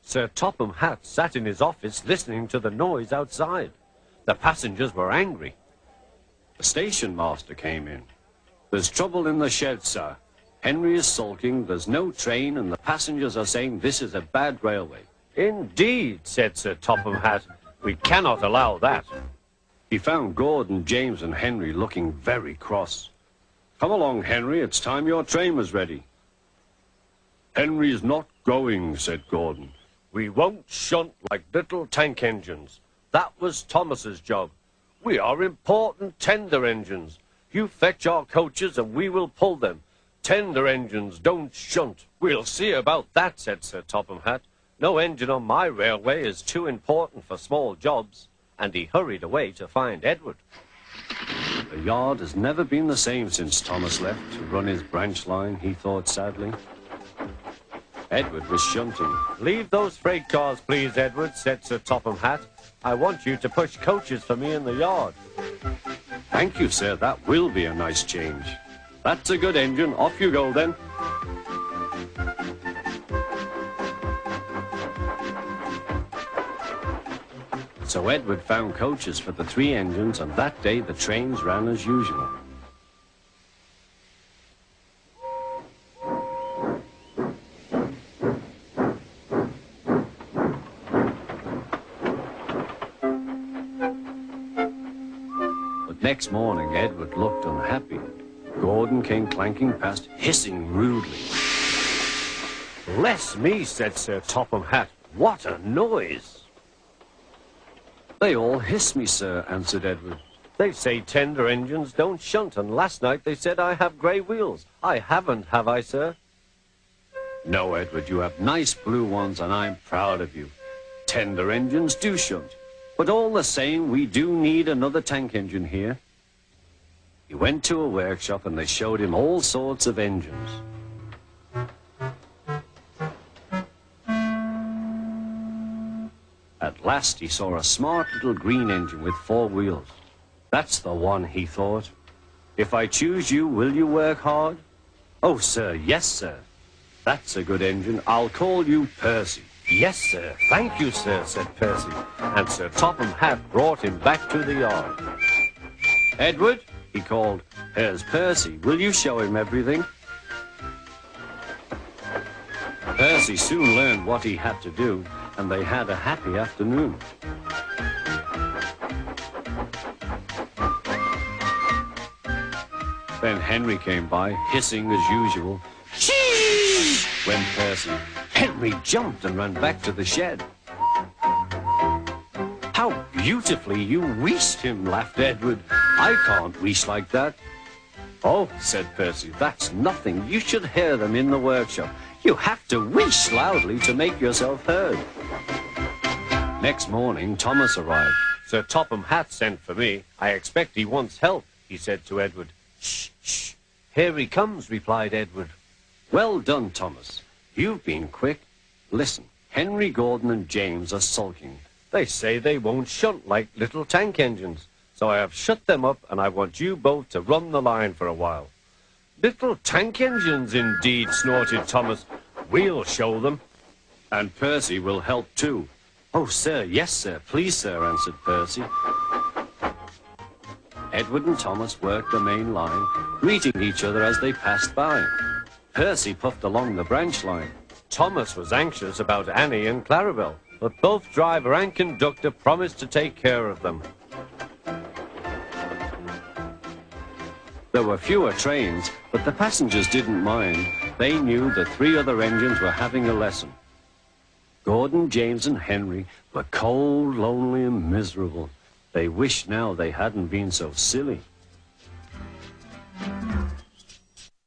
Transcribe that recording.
Sir Topham Hatt sat in his office listening to the noise outside. The passengers were angry. The station master came in. "There's trouble in the shed, sir. Henry is sulking, there's no train, and the passengers are saying this is a bad railway." "Indeed," said Sir Topham Hatt. "We cannot allow that." He found Gordon, James, and Henry looking very cross. "Come along, Henry, it's time your train was ready." "Henry's not going," said Gordon. "We won't shunt like little tank engines. That was Thomas's job. We are important tender engines. You fetch our coaches and we will pull them. Tender engines don't shunt." "We'll see about that," said Sir Topham Hatt. "No engine on my railway is too important for small jobs." And he hurried away to find Edward. The yard has never been the same since Thomas left to run his branch line, he thought sadly. Edward was shunting. "Leave those freight cars, please, Edward," said Sir Topham Hatt. "I want you to push coaches for me in the yard." "Thank you, sir. That will be a nice change." "That's a good engine. Off you go, then." So Edward found coaches for the 3 engines, and that day the trains ran as usual. Next morning, Edward looked unhappy. Gordon came clanking past, hissing rudely. "Bless me," said Sir Topham Hatt. "What a noise!" "They all hiss me, sir," answered Edward. "They say tender engines don't shunt, and last night they said I have grey wheels. I haven't, have I, sir?" "No, Edward, you have nice blue ones, and I'm proud of you. Tender engines do shunt. But all the same, we do need another tank engine here." He went to a workshop and they showed him all sorts of engines. At last he saw a smart little green engine with 4 wheels. "That's the one," he thought. "If I choose you, will you work hard?" "Oh, sir, yes, sir." "That's a good engine. I'll call you Percy." "Yes, sir. Thank you, sir," said Percy. And Sir Topham Hatt brought him back to the yard. "Edward," he called, "here's Percy. Will you show him everything?" Percy soon learned what he had to do, and they had a happy afternoon. Then Henry came by, hissing as usual. "Shee!" went Percy. Henry jumped and ran back to the shed. "How beautifully you wheezed him," laughed Edward. "I can't wheeze like that." "Oh," said Percy, "that's nothing. You should hear them in the workshop. You have to wheeze loudly to make yourself heard." Next morning, Thomas arrived. "Sir Topham Hatt sent for me. I expect he wants help," he said to Edward. "Shh, shh. Here he comes," replied Edward. "Well done, Thomas. You've been quick. Listen, Henry, Gordon, and James are sulking. They say they won't shunt like little tank engines. So I have shut them up, and I want you both to run the line for a while." "Little tank engines, indeed," snorted Thomas. "We'll show them." "And Percy will help too." "Oh, sir, yes, sir. Please, sir," answered Percy. Edward and Thomas worked the main line, greeting each other as they passed by. Percy puffed along the branch line. Thomas was anxious about Annie and Clarabel, but both driver and conductor promised to take care of them. There were fewer trains, but the passengers didn't mind. They knew the 3 other engines were having a lesson. Gordon, James, and Henry were cold, lonely, and miserable. They wished now they hadn't been so silly.